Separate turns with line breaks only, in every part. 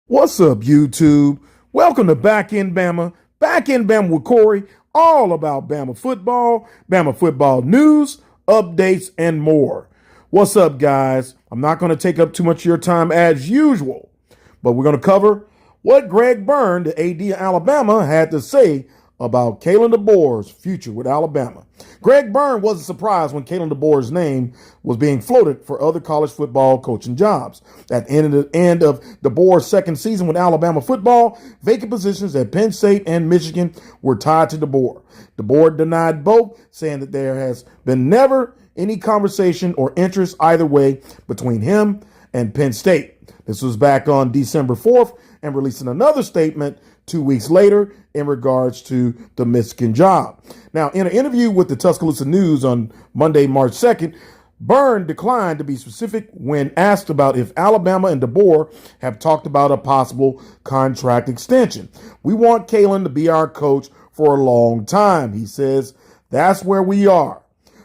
What's up, YouTube? Welcome to Back in Bama. Back in Bama with Corey, all about Bama football news, updates, and more. What's up, guys? I'm not going to take up too much of your time as usual, but we're going to cover what Greg Byrne, the AD of Alabama, had to say about Kalen Deboer's future with Alabama. Greg Byrne wasn't surprised when Kalen Deboer's name was being floated for other college football coaching jobs. At the end of Deboer's second season with Alabama football, vacant positions at Penn State and Michigan were tied to Deboer. Deboer denied both, saying that there has been never any conversation or interest either way between him and Penn State. This was back on December 4th, and releasing another statement 2 weeks later in regards to the Michigan job. Now, in an interview with the Tuscaloosa News on Monday, March 2nd, Byrne declined to be specific when asked about if Alabama and Deboer have talked about a possible contract extension. "We want Kalen to be our coach for a long time," he says. "That's where we are."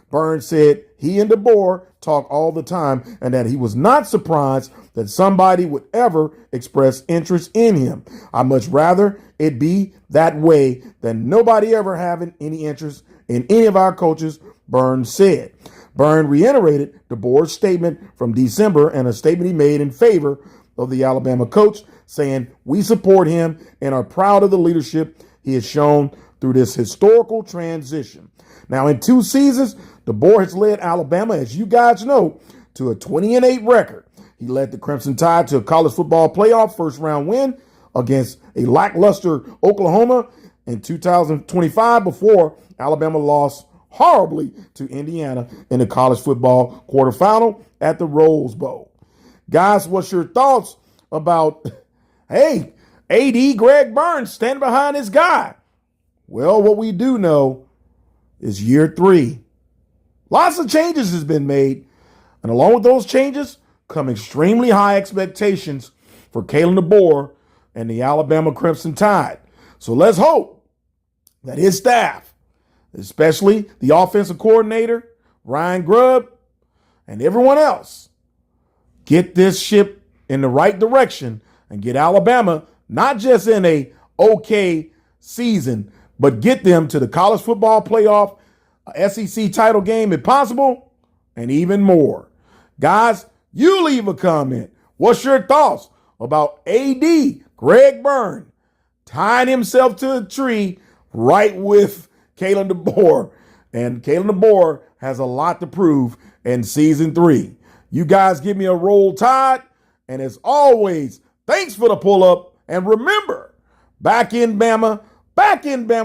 Byrne said he and Deboer talk all the time and that he was not surprised that somebody would ever express interest in him. "I much rather it be that way than nobody ever having any interest in any of our coaches," Byrne said. Byrne reiterated Deboer's statement from December and a statement he made in favor of the Alabama coach, saying, "We support him and are proud of the leadership he has shown through this historical transition." Now, in 2 seasons, Deboer has led Alabama, as you guys know, to a 20-8 record. He led the Crimson Tide to a college football playoff first-round win against a lackluster Oklahoma in 2025 before Alabama lost horribly to Indiana in the college football quarterfinal at the Rose Bowl. Guys, what's your thoughts about, hey, AD Greg Byrne standing behind his guy? Well, what we do know is year 3. Lots of changes has been made, and along with those changes come extremely high expectations for Kalen Deboer and the Alabama Crimson Tide. So let's hope that his staff, especially the offensive coordinator, Ryan Grubb, and everyone else, get this ship in the right direction and get Alabama not just in a okay season, but get them to the college football playoff, a SEC title game if possible, and even more. Guys, you leave a comment. What's your thoughts about AD Greg Byrne tying himself to a tree right with Kalen Deboer? And Kalen Deboer has a lot to prove in season 3. You guys give me a roll tide. And as always, thanks for the pull up. And remember, back in Bama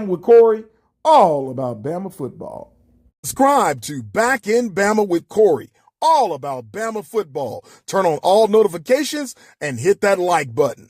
with Corey, all about Bama football. Subscribe to Back in Bama with Corey, all about Bama football. Turn on all notifications and hit that like button.